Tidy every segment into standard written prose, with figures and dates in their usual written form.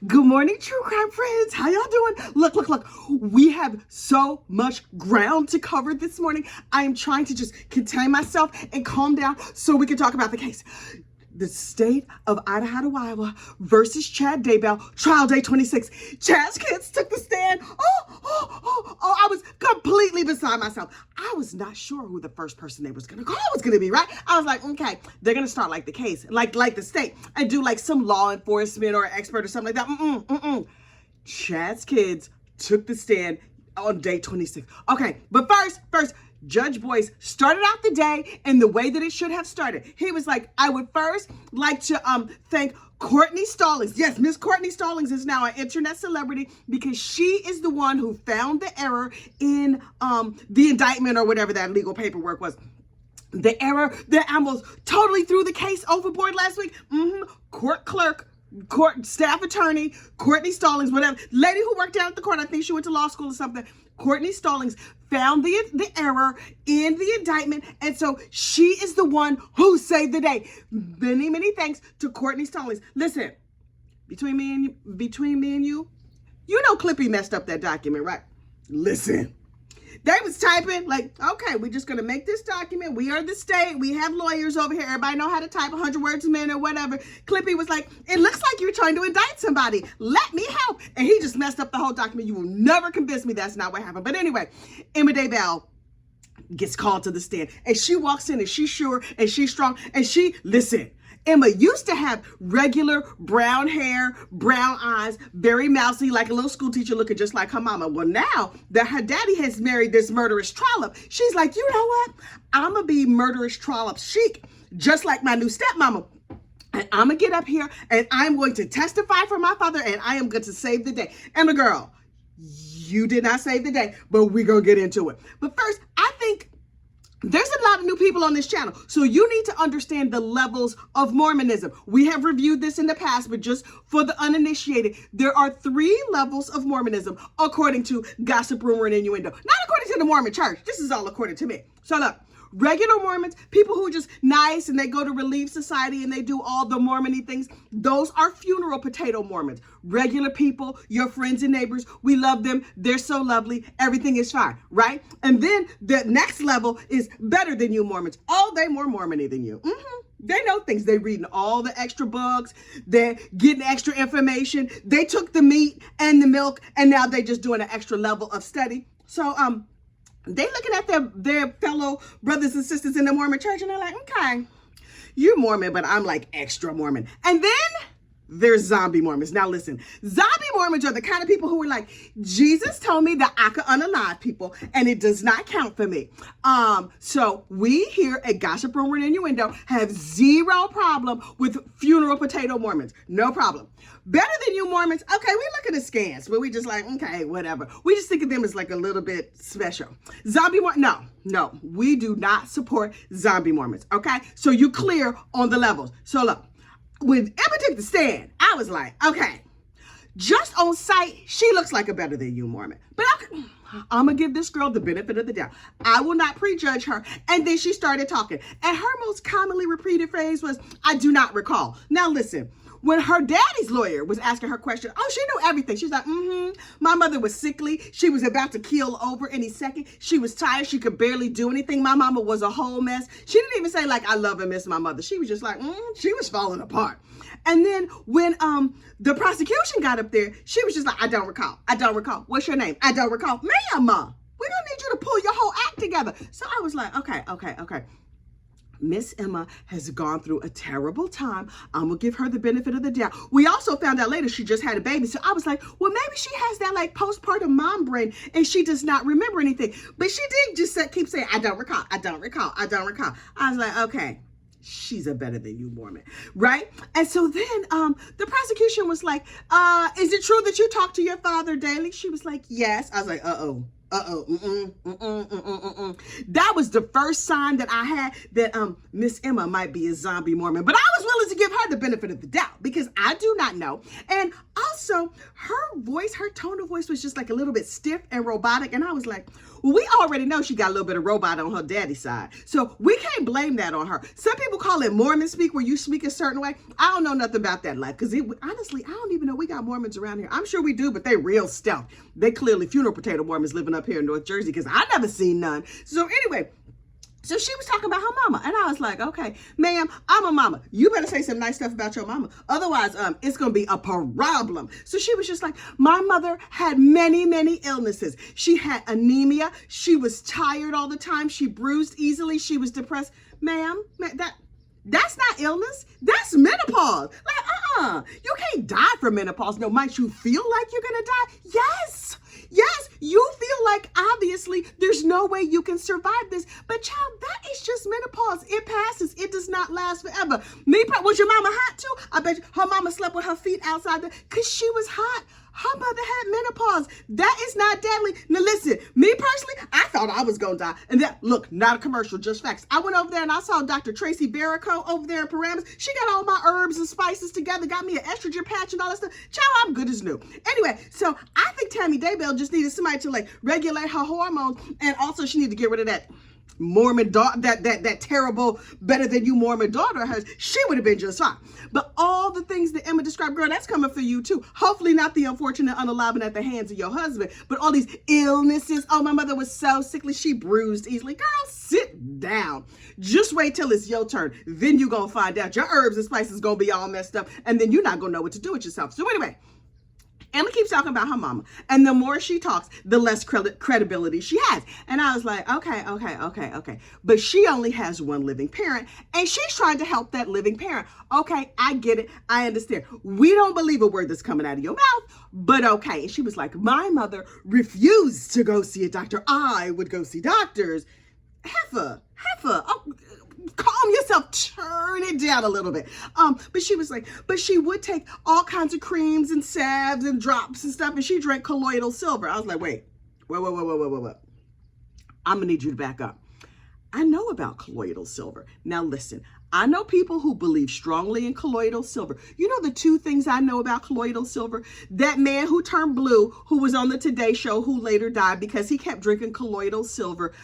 Good morning, true crime friends. How y'all doing? Look. We have so much ground to cover this morning. I am trying to just contain myself and calm down so we can talk about the case. The state of Idaho, Iowa versus Garth Daybell, trial day 26. Chad's kids took the stand. I was completely beside myself. I was not sure who the first person they was going to call was going to be, right? I was like, okay, they're going to start like the case, like the state, and do like some law enforcement or expert or something like that. Chad's kids took the stand on day 26. Okay, but first, Judge Boyce started out the day in the way that it should have started. He was like, I would first like to thank Courtney Stallings. Yes, Miss Courtney Stallings is now an internet celebrity because she is the one who found the error in the indictment or whatever that legal paperwork was. The error that almost totally threw the case overboard last week. Court staff attorney, Courtney Stallings, whatever, lady who worked down at the court, I think she went to law school or something. Courtney Stallings found the error in the indictment, and so she is the one who saved the day. Many thanks to Courtney Stallings. Listen, between me and you, you know Clippy messed up that document, right? Listen. They was typing like, okay, we're just going to make this document. We are the state. We have lawyers over here. Everybody know how to type 100 words a minute or whatever. Clippy was like, it looks like you're trying to indict somebody. Let me help. And he just messed up the whole document. You will never convince me that's not what happened. But anyway, Emma Daybell gets called to the stand. And she walks in and she's sure and she's strong. And listen. Emma used to have regular brown hair, brown eyes, very mousy, like a little school teacher looking just like her mama. Well, now that her daddy has married this murderous trollop, she's like, you know what? I'm going to be murderous trollop chic, just like my new stepmama. And I'm going to get up here and I'm going to testify for my father and I am going to save the day. Emma girl, you did not save the day, but we're going to get into it. But first, I think there's a lot of new people on this channel, so you need to understand the levels of Mormonism. We have reviewed this in the past, but just for the uninitiated, there are 3 levels of Mormonism according to Gossip, Rumor, and Innuendo. Not according to the Mormon Church. This is all according to me. So look, regular Mormons, people who are just nice and they go to Relief Society and they do all the Mormon-y things, those are funeral potato Mormons. Regular people, your friends and neighbors, we love them. They're so lovely. Everything is fine, right? And then the next level is better than you Mormons. Oh, they more Mormon-y than you. They know things. They reading all the extra books. They're getting extra information. They took the meat and the milk and now they're just doing an extra level of study. So, they looking at their fellow brothers and sisters in the Mormon church and they're like, okay, you're Mormon, but I'm like extra Mormon. And then there's zombie Mormons. Now listen, zombie Mormons are the kind of people who are like, Jesus told me that I could unalive people and it does not count for me. So we here at Gossip, Rumor, and Innuendo have zero problem with funeral potato Mormons. No problem. Better than you Mormons. Okay, we look at the scans, but we just like, okay, whatever. We just think of them as like a little bit special. Zombie Mormons, no, we do not support zombie Mormons. Okay, so you clear on the levels. So look, when Emma took the stand, I was like, okay, just on sight, she looks like a better than you Mormon. But I'm going to give this girl the benefit of the doubt. I will not prejudge her. And then she started talking. And her most commonly repeated phrase was, I do not recall. Now listen, when her daddy's lawyer was asking her question, oh, she knew everything. She's like, my mother was sickly. She was about to keel over any second. She was tired. She could barely do anything. My mama was a whole mess. She didn't even say like, I love and miss my mother. She was just like, she was falling apart. And then when the prosecution got up there, she was just like, I don't recall. I don't recall. What's your name? I don't recall. Ma'am, we're going to need you to pull your whole act together. So I was like, okay. Miss Emma has gone through a terrible time. I'm going to give her the benefit of the doubt. We also found out later she just had a baby. So I was like, well, maybe she has that like postpartum mom brain and she does not remember anything. But she did just keep saying, I don't recall. I don't recall. I don't recall. I was like, okay, she's a better than you Mormon, right? And so then the prosecution was like, is it true that you talk to your father daily? She was like, yes. I was like, That was the first sign that I had that Miss Emma might be a zombie Mormon. But I was willing to give her the benefit of the doubt because I do not know. And also also her tone of voice was just like a little bit stiff and robotic. And I was like, well, we already know she got a little bit of robot on her daddy's side. So we can't blame that on her. Some people call it Mormon speak, where you speak a certain way. I don't know nothing about that life, because honestly, I don't even know we got Mormons around here. I'm sure we do, but they real stealth. They clearly funeral potato Mormons living up here in North Jersey, because I never seen none. So anyway, so she was talking about her mama, and I was like, okay, ma'am, I'm a mama. You better say some nice stuff about your mama. Otherwise, it's going to be a problem. So she was just like, my mother had many, many illnesses. She had anemia. She was tired all the time. She bruised easily. She was depressed. Ma'am, that's not illness. That's menopause. Like, you can't die from menopause. No, might you feel like you're going to die? Yes, you feel like obviously there's no way you can survive this. But child, that is just menopause. It passes. It does not last forever. Was your mama hot too? I bet her mama slept with her feet outside because she was hot. Her mother had menopause. That is not deadly. Now listen, me personally, I thought I was going to die. And that, look, not a commercial, just facts. I went over there and I saw Dr. Tracy Barrico over there in Paramus. She got all my herbs and spices together, got me an estrogen patch and all that stuff. Child, I'm good as new. Anyway, so I think Tammy Daybell just needed somebody to like regulate her hormones. And also she needed to get rid of that Mormon daughter, that terrible better than you Mormon daughter of hers. She would have been just fine. But all the things that Emma described, girl, that's coming for you too. Hopefully not the unfortunate unalive at the hands of your husband, but all these illnesses. Oh, my mother was so sickly, she bruised easily. Girl, sit down. Just wait till it's your turn. Then you're gonna find out your herbs and spices gonna be all messed up, and then you're not gonna know what to do with yourself. So anyway, Emma keeps talking about her mama, and the more she talks, the less credibility she has. And I was like, okay. But she only has one living parent, and she's trying to help that living parent. Okay, I get it. I understand. We don't believe a word that's coming out of your mouth, but okay. And she was like, my mother refused to go see a doctor. I would go see doctors. Heifer. Oh, calm yourself, turn it down a little bit. But she was like, but she would take all kinds of creams and salves and drops and stuff, and she drank colloidal silver. I was like, wait. I'm gonna need you to back up. I know about colloidal silver. Now listen, I know people who believe strongly in colloidal silver. You know the two things I know about colloidal silver? That man who turned blue, who was on the Today Show, who later died because he kept drinking colloidal silver.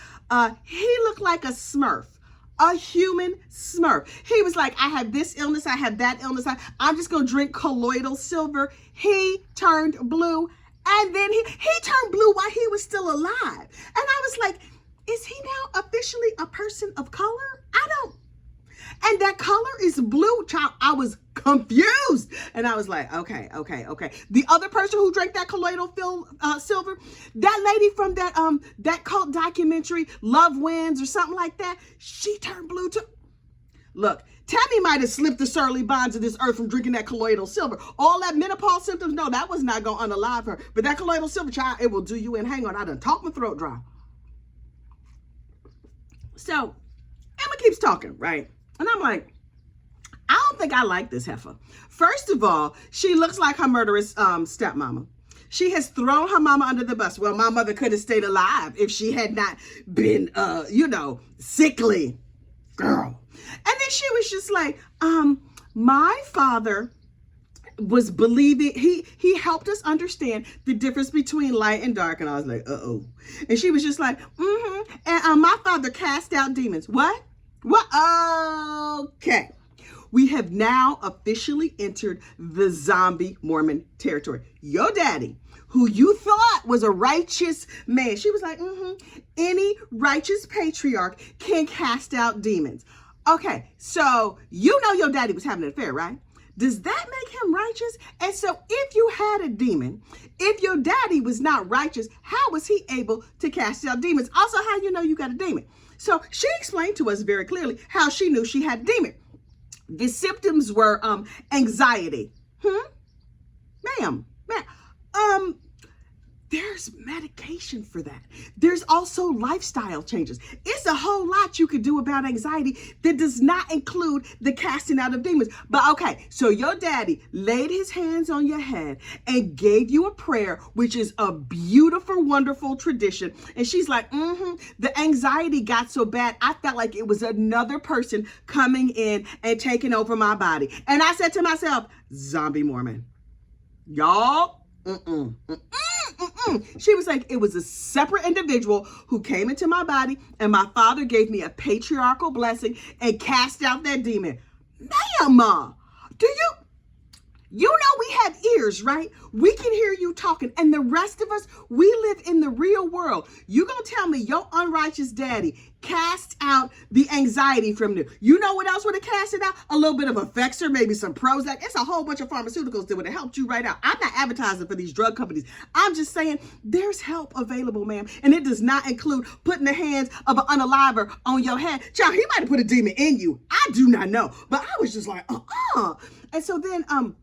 He looked like a Smurf. A human Smurf. He was like, I have this illness, I have that illness, I'm just gonna drink colloidal silver. He turned blue, and then he turned blue while he was still alive. And I was like, is he now officially a person of color? And that color is blue, child. I was confused. And I was like, okay. The other person who drank that colloidal silver, that lady from that cult documentary, Love Wins or something like that, she turned blue too. Look, Tammy might have slipped the surly bonds of this earth from drinking that colloidal silver. All that menopause symptoms, no, that was not going to unalive her. But that colloidal silver, child, it will do you in. Hang on, I done talked my throat dry. So Emma keeps talking, right? And I'm like, I don't think I like this heifer. First of all, she looks like her murderous stepmama. She has thrown her mama under the bus. Well, my mother could have stayed alive if she had not been, sickly. Girl. And then she was just like, my father was believing, he helped us understand the difference between light and dark. And I was like, uh-oh. And she was just like, And my father cast out demons. What? Okay. We have now officially entered the zombie Mormon territory. Your daddy, who you thought was a righteous man, she was like, any righteous patriarch can cast out demons. Okay, so you know your daddy was having an affair, right? Does that make him righteous? And so if you had a demon, if your daddy was not righteous, how was he able to cast out demons? Also, how you know you got a demon? So she explained to us very clearly how she knew she had a demon. The symptoms were anxiety. Ma'am. There's medication for that. There's also lifestyle changes. It's a whole lot you could do about anxiety that does not include the casting out of demons. But okay, so your daddy laid his hands on your head and gave you a prayer, which is a beautiful, wonderful tradition. And she's like, the anxiety got so bad, I felt like it was another person coming in and taking over my body. And I said to myself, zombie Mormon. Y'all. She was like, it was a separate individual who came into my body, and my father gave me a patriarchal blessing and cast out that demon. Ma'am, you know we have ears, right? We can hear you talking. And the rest of us, we live in the real world. You gonna tell me your unrighteous daddy cast out the anxiety from you. You know what else would have cast it out? A little bit of Effexor, maybe some Prozac. It's a whole bunch of pharmaceuticals that would have helped you right out. I'm not advertising for these drug companies. I'm just saying there's help available, ma'am. And it does not include putting the hands of an unaliver on your head. Child, he might have put a demon in you. I do not know. But I was just like, And so then,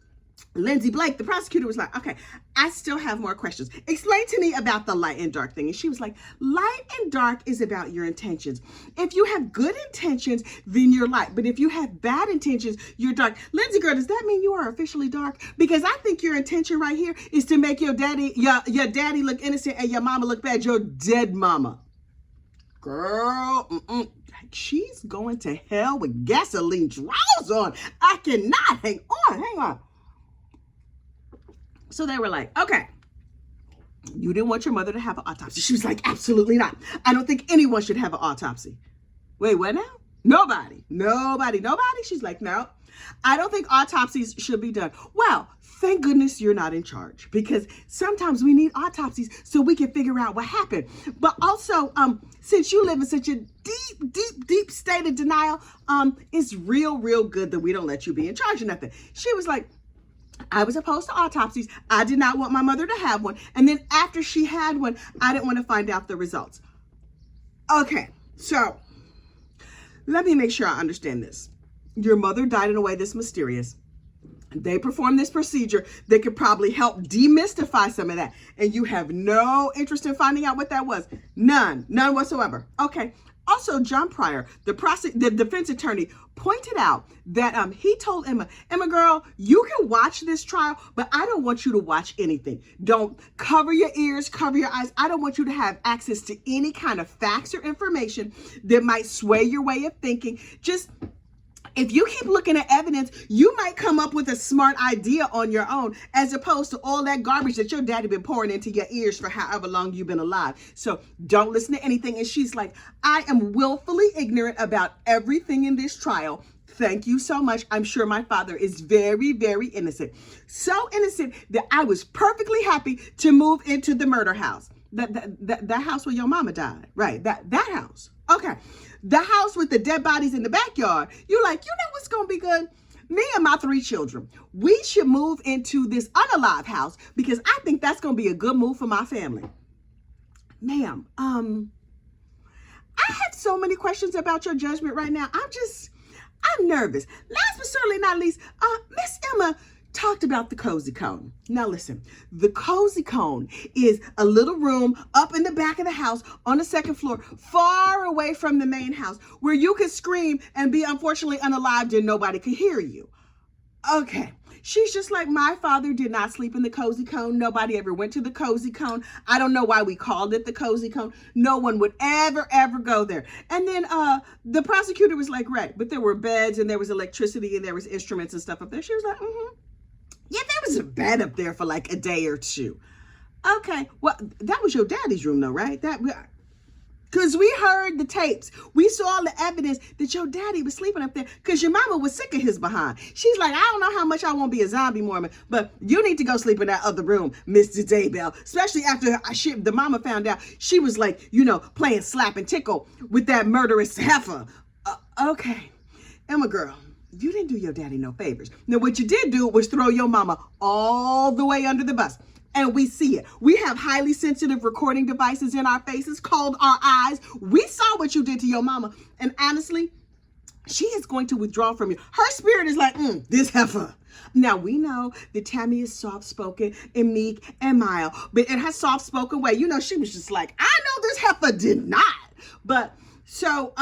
Lindsay Blake, the prosecutor, was like, okay, I still have more questions. Explain to me about the light and dark thing. And she was like, light and dark is about your intentions. If you have good intentions, then you're light. But if you have bad intentions, you're dark. Lindsay, girl, does that mean you are officially dark? Because I think your intention right here is to make your daddy look innocent and your mama look bad. Your dead mama. Girl, she's going to hell with gasoline draws on. I cannot. Hang on. So they were like, okay, you didn't want your mother to have an autopsy. She was like, absolutely not. I don't think anyone should have an autopsy. Wait, what now? Nobody. She's like, no, I don't think autopsies should be done. Well, thank goodness you're not in charge, because sometimes we need autopsies so we can figure out what happened. But also, since you live in such a deep state of denial, it's real good that we don't let you be in charge of nothing. She was like, I was opposed to autopsies. I did not want my mother to have one. And then after she had one, I didn't want to find out the results. Okay, so let me make sure I understand this. Your mother died in a way that's mysterious. They performed this procedure that could probably help demystify some of that. And you have no interest in finding out what that was. None whatsoever. Okay. Also, John Pryor, the defense attorney, pointed out that he told Emma, girl, you can watch this trial, but I don't want you to watch anything. Don't cover your ears, cover your eyes. I don't want you to have access to any kind of facts or information that might sway your way of thinking. Just, if you keep looking at evidence, you might come up with a smart idea on your own, as opposed to all that garbage that your daddy been pouring into your ears for however long you've been alive. So don't listen to anything. And she's like, I am willfully ignorant about everything in this trial. Thank you so much. I'm sure my father is very innocent. So innocent that I was perfectly happy to move into the murder house. That house where your mama died. Right. That house. Okay. The house with the dead bodies in the backyard. You're like, you know what's going to be good? Me and my 3 children, we should move into this unalive house because I think that's going to be a good move for my family. Ma'am, I have so many questions about your judgment right now. I'm nervous. Last but certainly not least, Miss Emma talked about the cozy cone. Now listen, the cozy cone is a little room up in the back of the house on the 2nd floor, far away from the main house, where you could scream and be unfortunately unalived and nobody could hear you. Okay. She's just like, my father did not sleep in the cozy cone. Nobody ever went to the cozy cone. I don't know why we called it the cozy cone. No one would ever go there. And then the prosecutor was like, right, but there were beds and there was electricity and there was instruments and stuff up there. She was like, yeah, there was a bed up there for like a day or two. Okay, well, that was your daddy's room though, right? Because we heard the tapes. We saw the evidence that your daddy was sleeping up there because your mama was sick of his behind. She's like, I don't know how much I won't be a zombie Mormon, but you need to go sleep in that other room, Mr. Daybell. Especially after the mama found out she was like, playing slap and tickle with that murderous heifer. Okay, Emma girl, you didn't do your daddy no favors. Now, what you did do was throw your mama all the way under the bus. And we see it. We have highly sensitive recording devices in our faces called our eyes. We saw what you did to your mama. And honestly, she is going to withdraw from you. Her spirit is like, this heifer. Now, we know that Tammy is soft-spoken and meek and mild, but in her soft-spoken way, she was just like, I know this heifer did not. But so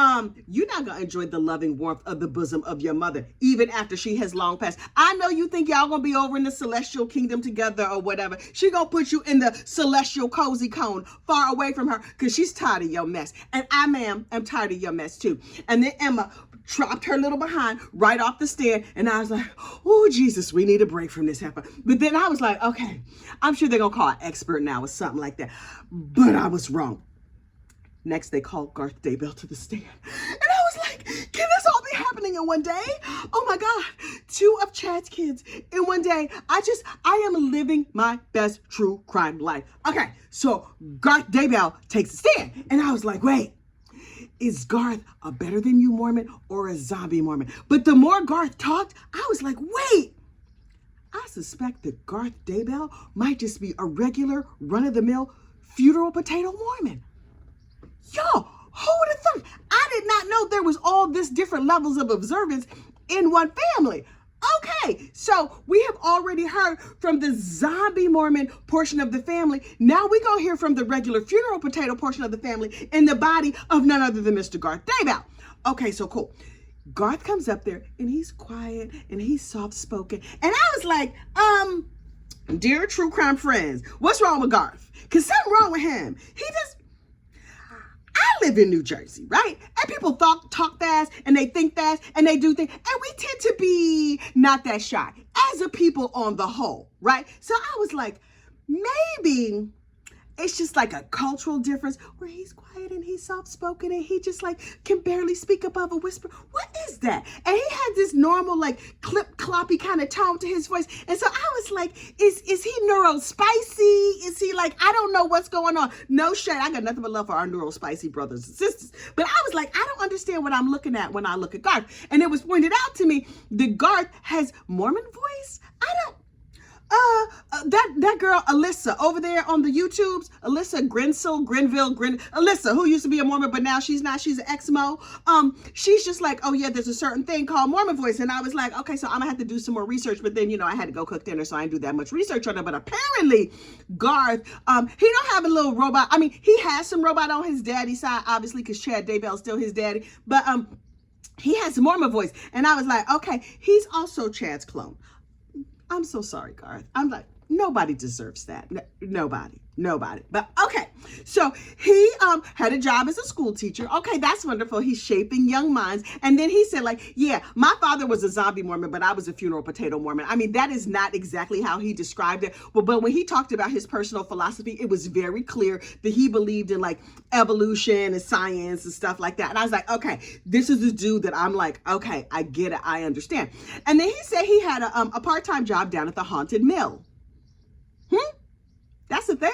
you're not going to enjoy the loving warmth of the bosom of your mother, even after she has long passed. I know you think y'all going to be over in the celestial kingdom together or whatever. She going to put you in the celestial cozy cone far away from her because she's tired of your mess. And I, ma'am, am tired of your mess too. And then Emma dropped her little behind right off the stand. And I was like, oh, Jesus, we need a break from this heifer. But then I was like, okay, I'm sure they're going to call an expert now or something like that. But I was wrong. Next, they called Garth Daybell to the stand. And I was like, can this all be happening in one day? Oh my God, 2 of Chad's kids in one day. I am living my best true crime life. Okay, so Garth Daybell takes a stand. And I was like, wait, is Garth a better than you Mormon or a zombie Mormon? But the more Garth talked, I was like, wait, I suspect that Garth Daybell might just be a regular run-of-the-mill funeral potato Mormon. Yo, who would have thought? I did not know there was all this different levels of observance in one family. Okay, so we have already heard from the zombie Mormon portion of the family. Now we're going to hear from the regular funeral potato portion of the family in the body of none other than Mr. Garth Daybell. Okay, so cool. Garth comes up there and he's quiet and he's soft-spoken. And I was like, dear true crime friends, what's wrong with Garth? Because something wrong with him. I live in New Jersey, right? And people talk fast and they think fast and they do things. And we tend to be not that shy as a people on the whole, right? So I was like, maybe it's just like a cultural difference where he's quiet and he's soft-spoken and he just like can barely speak above a whisper. What is that? And he had this normal like clip-cloppy kind of tone to his voice. And so I was like, is he neuro-spicy? Is he like, I don't know what's going on. No shade. I got nothing but love for our neuro-spicy brothers and sisters. But I was like, I don't understand what I'm looking at when I look at Garth. And it was pointed out to me that Garth has Mormon voice. That girl, Alyssa, over there on the YouTubes, Alyssa Alyssa, who used to be a Mormon, but now she's not, she's an ex-mo. She's just like, oh yeah, there's a certain thing called Mormon voice. And I was like, okay, so I'm gonna have to do some more research, but then, I had to go cook dinner, so I didn't do that much research on it. But apparently Garth, he don't have a little robot. I mean, he has some robot on his daddy's side, obviously, because Chad Daybell is still his daddy, but he has a Mormon voice. And I was like, okay, he's also Chad's clone. I'm so sorry, Garth. I'm like, nobody deserves that. Nobody. But okay, so he had a job as a school teacher. Okay, that's wonderful. He's shaping young minds. And then he said, like, yeah, my father was a zombie Mormon, but I was a funeral potato Mormon. I mean, that is not exactly how he described it. But when he talked about his personal philosophy, it was very clear that he believed in like evolution and science and stuff like that. And I was like, okay, this is the dude that I'm like, okay, I get it. I understand. And then he said he had a part-time job down at the Haunted Mill. That's the thing?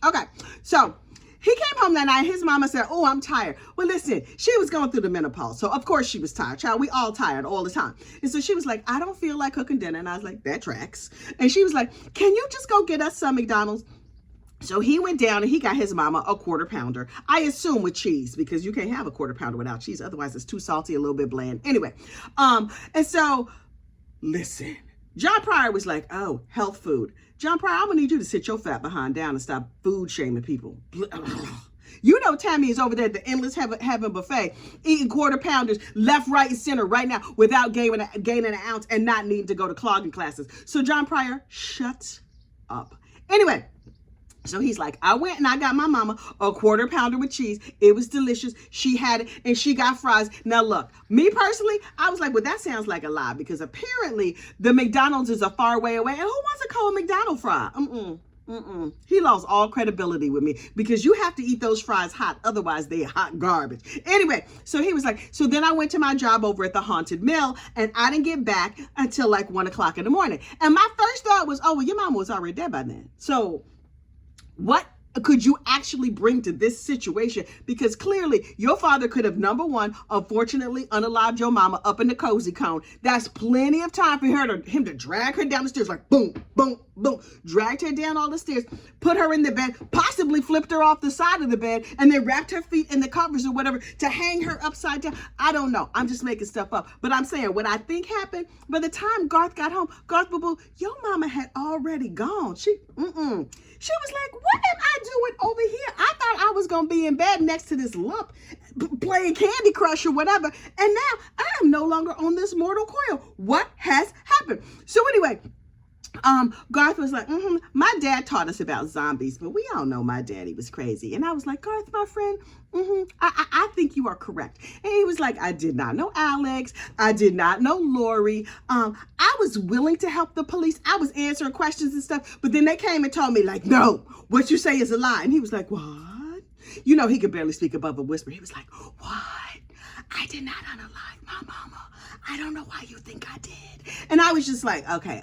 Okay. So he came home that night. His mama said, oh, I'm tired. Well, listen, she was going through the menopause. So of course she was tired. Child, we all tired all the time. And so she was like, I don't feel like cooking dinner. And I was like, that tracks. And she was like, can you just go get us some McDonald's? So he went down and he got his mama a quarter pounder. I assume with cheese, because you can't have a quarter pounder without cheese. Otherwise it's too salty, a little bit bland. Anyway, and so listen, John Pryor was like, oh, health food. John Pryor, I'm gonna need you to sit your fat behind down and stop food shaming people. You know Tammy is over there at the Endless Heaven Buffet eating quarter pounders left, right, and center right now without gaining an ounce and not needing to go to clogging classes. So John Pryor, shut up. Anyway, so he's like, I went and I got my mama a quarter pounder with cheese. It was delicious. She had it and she got fries. Now look, me personally, I was like, well, that sounds like a lie because apparently the McDonald's is a far way away. And who wants a cold McDonald's fry? He lost all credibility with me because you have to eat those fries hot. Otherwise, they're hot garbage. Anyway, so he was like, so then I went to my job over at the Haunted Mill and I didn't get back until like 1 o'clock in the morning. And my first thought was, oh, well, your mama was already dead by then. So what could you actually bring to this situation? Because clearly your father could have, number one, unfortunately unalived your mama up in the cozy cone. That's plenty of time for him to drag her down the stairs, like boom, boom, boom, dragged her down all the stairs, put her in the bed, possibly flipped her off the side of the bed, and then wrapped her feet in the covers or whatever to hang her upside down. I don't know. I'm just making stuff up. But I'm saying what I think happened, by the time Garth got home, Garth boo-boo, your mama had already gone. She was like, what am I doing over here? I thought I was going to be in bed next to this lump playing Candy Crush or whatever. And now I am no longer on this mortal coil. What has happened? So anyway, Garth was like, my dad taught us about zombies, but we all know my daddy was crazy. And I was like, Garth, my friend, I think you are correct. And he was like, I did not know Alex. I did not know Lori. I was willing to help the police. I was answering questions and stuff, but then they came and told me like, no, what you say is a lie. And he was like, what? You know, he could barely speak above a whisper. He was like, what? I did not unalive my mama. I don't know why you think I did. And I was just like, okay.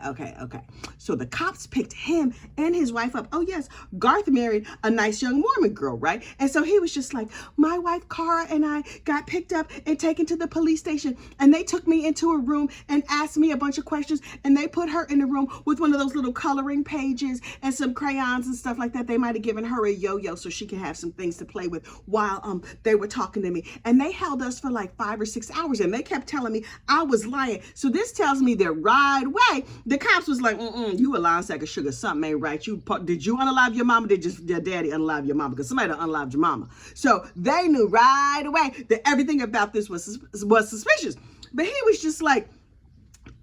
So the cops picked him and his wife up. Oh yes, Garth married a nice young Mormon girl, right? And so he was just like, my wife Cara and I got picked up and taken to the police station, and they took me into a room and asked me a bunch of questions, and they put her in the room with one of those little coloring pages and some crayons and stuff like that. They might have given her a yo-yo so she could have some things to play with while they were talking to me. And they held us for like 5 or 6 hours, and they kept telling me I was lying. So this tells me that right away, the cops was like, you a lying sack of sugar. Something ain't right. Did you unalive your mama? Did your daddy unalive your mama? Because somebody unalived your mama. So they knew right away that everything about this was suspicious. But he was just like,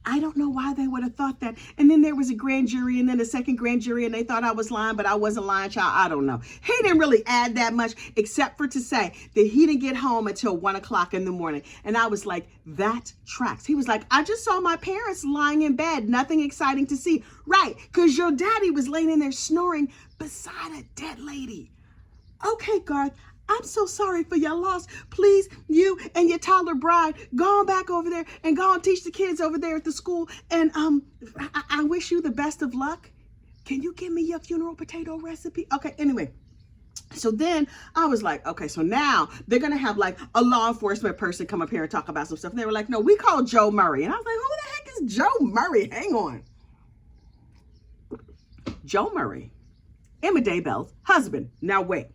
I don't know why they would have thought that. And then there was a grand jury, and then a second grand jury, and they thought I was lying, but I wasn't lying, child. I don't know. He didn't really add that much, except for to say that he didn't get home until 1 o'clock in the morning. And I was like, that tracks. He was like, I just saw my parents lying in bed. Nothing exciting to see. Right, because your daddy was laying in there snoring beside a dead lady. Okay, Garth, I'm so sorry for your loss. Please, you and your toddler bride, go on back over there and go and teach the kids over there at the school. And I wish you the best of luck. Can you give me your funeral potato recipe? Okay, anyway. So then I was like, okay, so now they're going to have like a law enforcement person come up here and talk about some stuff. And they were like, no, we call Joe Murray. And I was like, who the heck is Joe Murray? Hang on. Joe Murray, Emma Daybell's husband. Now wait.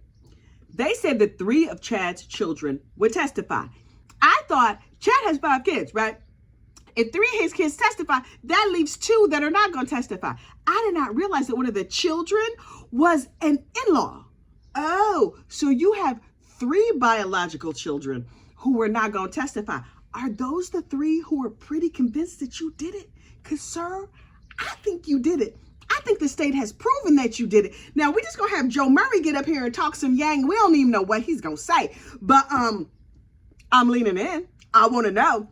They said that 3 of Chad's children would testify. I thought Chad has 5 kids, right? If 3 of his kids testify, that leaves 2 that are not going to testify. I did not realize that one of the children was an in-law. Oh, so you have 3 biological children who were not going to testify. Are those the 3 who are pretty convinced that you did it? Because, sir, I think you did it. I think the state has proven that you did it. Now, we're just going to have Joe Murray get up here and talk some yang. We don't even know what he's going to say. But I'm leaning in. I want to know.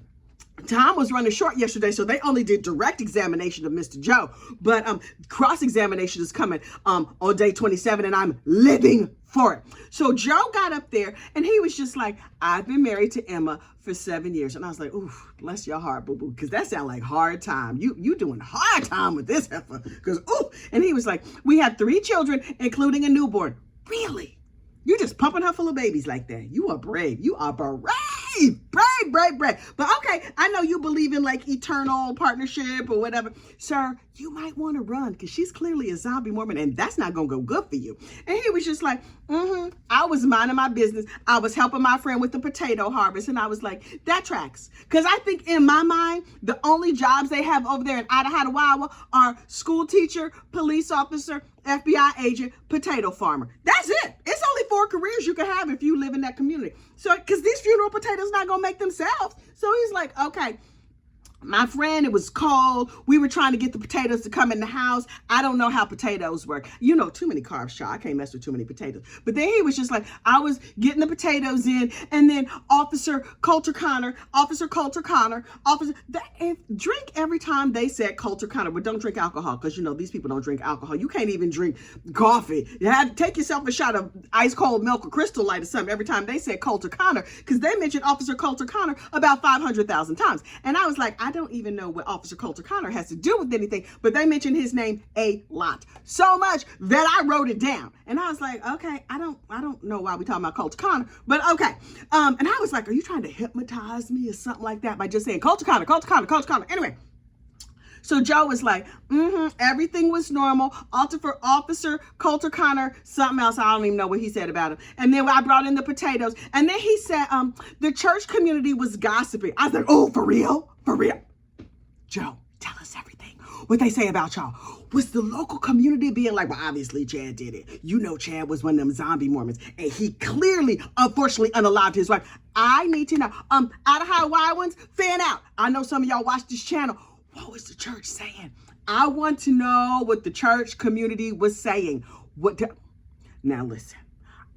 Time was running short yesterday, so they only did direct examination of Mr. Joe. But cross-examination is coming on day 27, and I'm living for it. So Joe got up there, and he was just like, I've been married to Emma for 7 years. And I was like, ooh, bless your heart, boo-boo, because that sounds like hard time. You doing hard time with this heifer, because, ooh. And he was like, we had 3 children, including a newborn. Really? You're just pumping her full of babies like that. You are brave. You are brave. Brave. But okay, I know you believe in like eternal partnership or whatever. Sir, you might want to run because she's clearly a zombie Mormon, and that's not going to go good for you. And he was just like, I was minding my business. I was helping my friend with the potato harvest. And I was like, that tracks. Because I think in my mind, the only jobs they have over there in Idaho, Iowa are school teacher, police officer, FBI agent, potato farmer. That's it. It's only 4 careers you can have if you live in that community. So, because these funeral potatoes not going to make themselves. So he's like, okay, my friend, it was cold. We were trying to get the potatoes to come in the house. I don't know how potatoes work. You know, too many carbs, child. I can't mess with too many potatoes. But then he was just like, I was getting the potatoes in, and then Officer Coulter Connor, drink every time they said Coulter Connor, but don't drink alcohol, because you know these people don't drink alcohol. You can't even drink coffee. You had to take yourself a shot of ice cold milk or Crystal Light or something every time they said Coulter Connor, because they mentioned Officer Coulter Connor about 500,000 times. And I was like, I don't even know what Officer Coulter Connor has to do with anything, but they mentioned his name a lot, so much that I wrote it down. And I was like, okay, I don't know why we talking about Coulter Connor, but okay. And I was like, are you trying to hypnotize me or something like that by just saying Coulter Connor? Anyway. So Joe was like, everything was normal. Officer Coulter Connor, something else. I don't even know what he said about him. And then I brought in the potatoes. And then he said, the church community was gossiping. I was like, oh, for real? For real? Joe, tell us everything. What they say about y'all. Was the local community being like, well, obviously Chad did it. You know Chad was one of them zombie Mormons. And he clearly, unfortunately, unalived his wife. I need to know. Idaho Iowans, fan out. I know some of y'all watch this channel. What was the church saying? I want to know what the church community was saying. Now listen.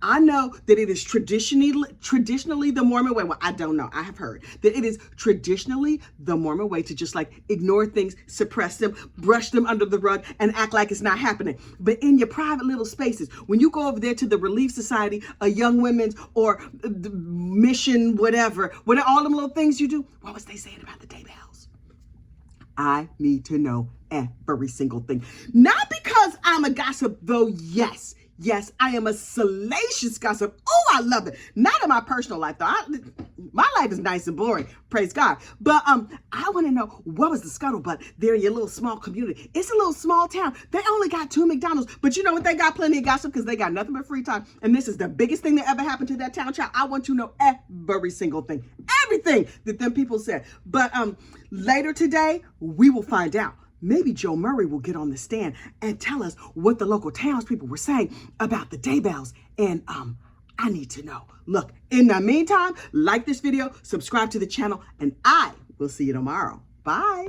I know that it is traditionally the Mormon way. Well, I don't know. I have heard that it is traditionally the Mormon way to just like ignore things, suppress them, brush them under the rug, and act like it's not happening. But in your private little spaces, when you go over there to the Relief Society, a Young Women's, or the Mission, whatever, all them little things you do, what was they saying about the Daybells? I need to know every single thing. Not because I'm a gossip, though, yes, I am a salacious gossip. Oh, I love it. Not in my personal life, though. My life is nice and boring, praise God. But I want to know, what was the scuttlebutt there in your little small community? It's a little small town. They only got 2 McDonald's, but you know what? They got plenty of gossip because they got nothing but free time. And this is the biggest thing that ever happened to that town, child. I want to know every single thing, everything that them people said. But later today, we will find out. Maybe Joe Murray will get on the stand and tell us what the local townspeople were saying about the Daybells. And I need to know. Look, in the meantime, like this video, subscribe to the channel, and I will see you tomorrow. Bye.